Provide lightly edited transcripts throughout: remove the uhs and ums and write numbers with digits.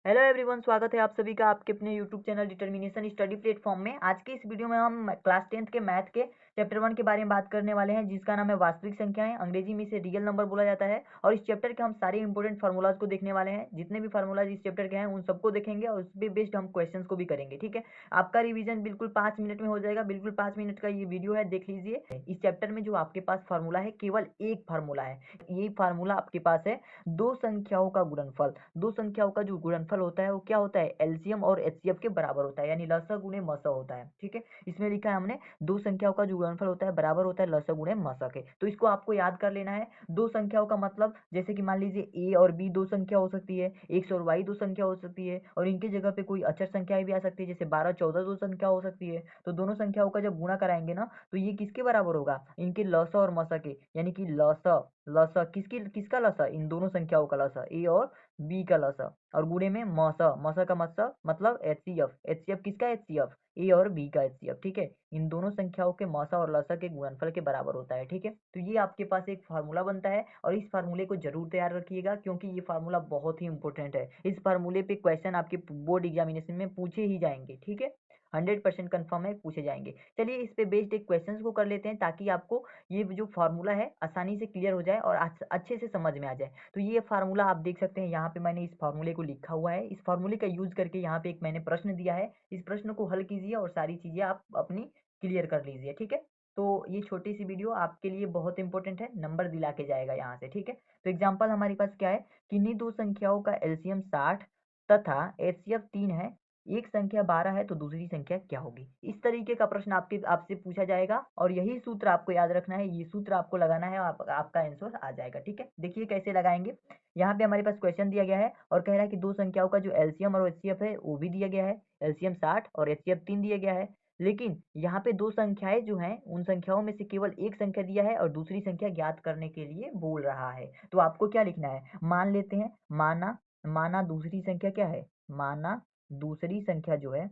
Hello everyone, स्वागत है आप सभी का आपके अपने YouTube channel determination study platform में। आज की इस वीडियो में हम क्लास 10th के मैथ के चैप्टर 1 के बारे में बात करने वाले हैं, जिसका नाम है वास्तविक संख्याएं। अंग्रेजी में इसे रियल नंबर बोला जाता है। और इस चैप्टर के हम सारे इंपॉर्टेंट फार्मूलाज को देखने वाले हैं। जितने भी फार्मूलाज इस चैप्टर के हैं उन सबको देखेंगे और उस पर बेस्ड हम क्वेश्चन को भी करेंगे। ठीक है, आपका रिविजन बिल्कुल 5 मिनट में हो जाएगा। बिल्कुल 5 मिनट का ये वीडियो है, देख लीजिए। इस चैप्टर में जो आपके पास फार्मूला है, केवल एक फार्मूला है। ये फार्मूला आपके पास है दो संख्याओं का गुणनफल। दो संख्याओं का जो गुणनफल होता है वो क्या होता है, एलसीएम और एचसीएफ के बराबर होता है, यानी लसा गुणे मसा होता है। ठीक है, इसमें लिखा है हमने दो संख्याओं का जो गुणनफल होता है बराबर होता है लसा गुणे मसा के। तो इसको आपको याद कर लेना है। दो संख्याओं का मतलब, जैसे कि मान लीजिए ए और बी दो संख्या हो सकती है, एक्स और वाई दो संख्या हो सकती है, और इनकी जगह पे कोई अचर संख्याएं भी आ सकती है, जैसे 12 14 दो संख्या हो सकती है। तो दोनों संख्याओं का जब गुणा कराएंगे ना, तो ये किसके बराबर होगा, इनके लसा और मसा के। यानी कि लसा लसा किसका लसा, इन दोनों संख्याओं का लसा, ए और बी का लसा, और गुणे में मसा, मसा का मसा मतलब एचसीएफ, एचसीएफ किसका, एचसीएफ ए और बी का एचसीएफ। ठीक है, इन दोनों संख्याओं के मसा और लसा के गुणनफल के बराबर होता है। ठीक है, तो ये आपके पास एक फार्मूला बनता है, और इस फार्मूले को जरूर तैयार रखिएगा, क्योंकि ये फार्मूला बहुत ही इंपॉर्टेंट है। इस फार्मूले पे क्वेश्चन आपके बोर्ड एग्जामिनेशन में पूछे ही जाएंगे। ठीक है, 100% कन्फर्म है, पूछे जाएंगे। चलिए इस पे बेस्ड एक क्वेश्चंस को कर लेते हैं, ताकि आपको ये जो फार्मूला है आसानी से क्लियर हो जाए और अच्छे से समझ में आ जाए। तो ये फार्मूला आप देख सकते हैं, यहाँ पे मैंने इस फार्मूले को लिखा हुआ है। इस फार्मूले का यूज करके यहाँ पे एक मैंने प्रश्न दिया है। इस प्रश्न को हल कीजिए और सारी चीजें आप अपनी क्लियर कर लीजिए। ठीक है, तो ये छोटी सी वीडियो आपके लिए बहुत इंपॉर्टेंट है, नंबर दिला के जाएगा यहाँ से। ठीक है, तो एग्जाम्पल हमारे पास क्या है, किन्हीं दो संख्याओं का एलसीएम 60 तथा एचसीएफ 3 है। एक संख्या 12 है तो दूसरी संख्या क्या होगी। इस तरीके का प्रश्न आपसे पूछा जाएगा, और यही सूत्र आपको याद रखना है। ये सूत्र आपको लगाना है, आपका आंसर आ जाएगा। ठीक है, देखिए कैसे लगाएंगे। यहाँ पे हमारे पास क्वेश्चन दिया गया है और कह रहा है कि दो संख्याओं का जो एलसीएम और एचसीएफ है वो भी दिया गया है। एलसीएम 60 और एचसीएफ 3 दिया गया है। लेकिन यहाँ पे दो संख्याएं जो हैं, उन संख्याओं में से केवल एक संख्या दिया है और दूसरी संख्या ज्ञात करने के लिए बोल रहा है। तो आपको क्या लिखना है, मान लेते हैं, माना माना दूसरी संख्या क्या है, माना दूसरी संख्या जो है,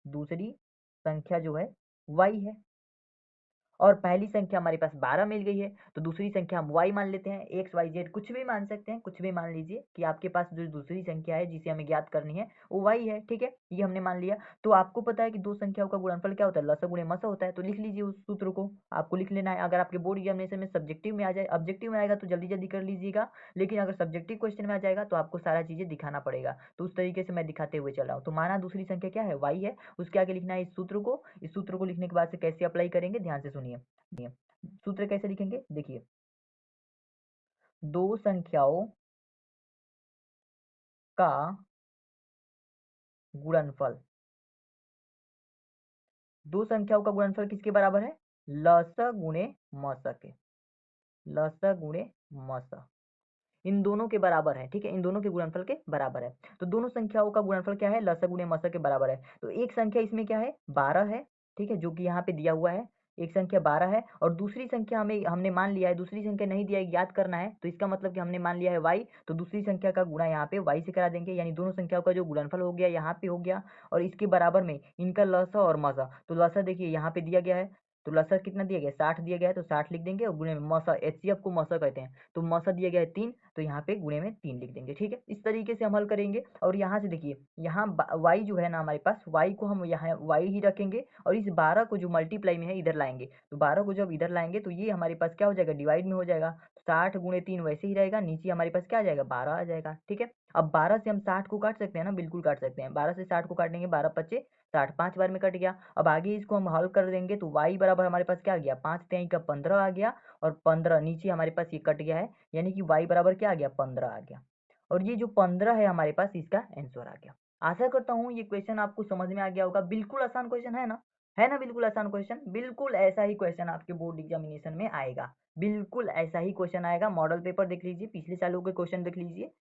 दूसरी संख्या जो है y है, और पहली संख्या हमारे पास 12 मिल गई है, तो दूसरी संख्या हम y मान लेते हैं। एक्स वाई जेड कुछ भी मान सकते हैं, कुछ भी मान लीजिए कि आपके पास जो दूसरी संख्या है जिसे हमें ज्ञात करनी है वो y है। ठीक है, ये हमने मान लिया। तो आपको पता है कि दो संख्याओं का गुणनफल क्या होता है, लसा गुणे मसा होता है। तो लिख लीजिए, उस सूत्र को आपको लिख लेना है। अगर आपके बोर्ड एग्जामिनेशन में सब्जेक्टिव में आ जाए, ऑब्जेक्टिव में आएगा तो जल्दी जल्दी कर लीजिएगा, लेकिन अगर सब्जेक्टिव क्वेश्चन में आ जाएगा तो आपको सारा चीजें दिखाना पड़ेगा। तो उस तरीके से मैं दिखाते हुए चल रहा हूँ। तो माना दूसरी संख्या क्या है, y है, उसके आगे लिखना है इस सूत्र को। इस सूत्र को लिखने के बाद से कैसे अप्लाई करेंगे, ध्यान से सुनिए। सूत्र कैसे लिखेंगे, देखिए, दो संख्याओं का गुणनफल, दो संख्याओं का गुणनफल किसके बराबर है, लसा गुणे मसा के, लसा गुणे मसा, इन दोनों के बराबर है। ठीक है, इन दोनों के गुणनफल के बराबर है। तो दोनों संख्याओं का गुणनफल क्या है, लसा गुणे मसा के बराबर है। तो एक संख्या इसमें क्या है, 12 है। ठीक है, जो कि यहाँ पे दिया हुआ है, एक संख्या 12 है, और दूसरी संख्या हमने मान लिया है, दूसरी संख्या नहीं दिया है, याद करना है। तो इसका मतलब कि हमने मान लिया है y, तो दूसरी संख्या का गुणा यहाँ पे y से करा देंगे, यानी दोनों संख्याओं का जो गुणनफल हो गया यहाँ पे हो गया, और इसके बराबर में इनका लसा और मसा। तो लसा देखिए यहाँ पे दिया गया है, तो लसा कितना दिया गया, 60 दिया गया है, तो 60 लिख देंगे, और गुणे में मसा, एचसीएफ को मसा कहते हैं, तो मसा दिया गया है 3, तो यहाँ पे गुणे में 3 लिख देंगे। ठीक है, इस तरीके से हम हल करेंगे। और यहाँ से देखिए, यहाँ y जो है ना हमारे पास, y को हम यहाँ y ही रखेंगे, और इस 12 को जो मल्टीप्लाई में है इधर लाएंगे। तो 12 को जब इधर लाएंगे तो ये हमारे पास क्या हो जाएगा, डिवाइड में हो जाएगा। 60 गुणे 3 वैसे ही रहेगा, नीचे हमारे पास क्या आ जाएगा, 12 आ जाएगा। ठीक है, अब 12 से हम 60 को काट सकते हैं ना, बिल्कुल काट सकते हैं। 12 से 60 को काटेंगे, 12 पच्चे 60, 5 बार में कट गया। अब आगे इसको हम हल कर देंगे, तो y बराबर हमारे पास क्या आ गया, 5 तेई का 15 आ गया, और 15 नीचे हमारे पास ये कट गया है, यानी कि y बराबर क्या आ गया, 15 आ गया। और ये जो 15 है हमारे पास, इसका आंसर आ गया। आशा करता हूँ ये क्वेश्चन आपको समझ में आ गया होगा। बिल्कुल आसान क्वेश्चन है ना, है ना, बिल्कुल आसान क्वेश्चन। बिल्कुल ऐसा ही क्वेश्चन आपके बोर्ड एग्जामिनेशन में आएगा, बिल्कुल ऐसा ही क्वेश्चन आएगा। मॉडल पेपर देख लीजिए, पिछले सालों के क्वेश्चन देख लीजिए।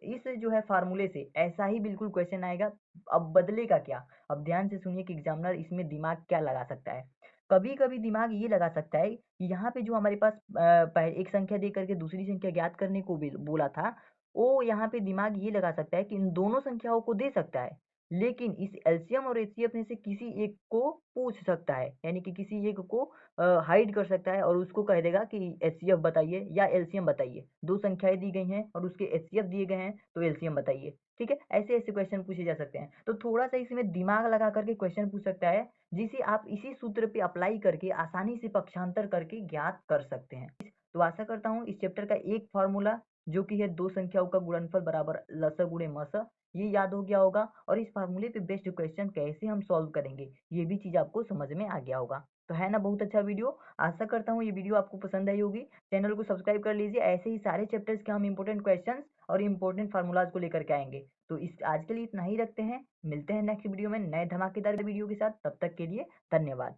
इस जो है फार्मूले से ऐसा ही बिल्कुल क्वेश्चन आएगा। अब बदलेगा क्या, अब ध्यान से सुनिए कि एग्जामिनर इसमें दिमाग क्या लगा सकता है। कभी कभी दिमाग ये लगा सकता है कि यहाँ पे जो हमारे पास एक संख्या दे करके दूसरी संख्या ज्ञात करने को बोला था, वो यहाँ पे दिमाग ये लगा सकता है कि इन दोनों संख्याओं को दे सकता है। लेकिन इस एलसीएम और एचसीएफ में से किसी एक को पूछ सकता है, यानी कि किसी एक को हाइड कर सकता है और उसको कह देगा कि एचसीएफ बताइए या एलसीएम बताइए। दो संख्याएं दी गई हैं और उसके एचसीएफ दिए गए हैं, तो एलसीएम बताइए। ठीक है, ऐसे ऐसे क्वेश्चन पूछे जा सकते हैं। तो थोड़ा सा इसमें दिमाग लगा करके क्वेश्चन पूछ सकता है, जिसे आप इसी सूत्र पे अप्लाई करके आसानी से पक्षांतर करके ज्ञात कर सकते हैं। तो आशा करता हूँ इस चैप्टर का एक फॉर्मूला, जो कि है दो संख्याओं का गुणनफल बराबर लस गुणे मस, ये याद हो गया होगा, और इस फार्मूले पे बेस्ड क्वेश्चन कैसे हम सॉल्व करेंगे ये भी चीज आपको समझ में आ गया होगा। तो है ना बहुत अच्छा वीडियो। आशा करता हूँ ये वीडियो आपको पसंद आई होगी। चैनल को सब्सक्राइब कर लीजिए, ऐसे ही सारे चैप्टर्स के हम इंपॉर्टेंट क्वेश्चंस और इंपॉर्टेंट फार्मूलाज को लेकर के आएंगे। तो इस आज के लिए इतना ही रखते हैं, मिलते हैं नेक्स्ट वीडियो में नए धमाकेदार वीडियो के साथ। तब तक के लिए धन्यवाद।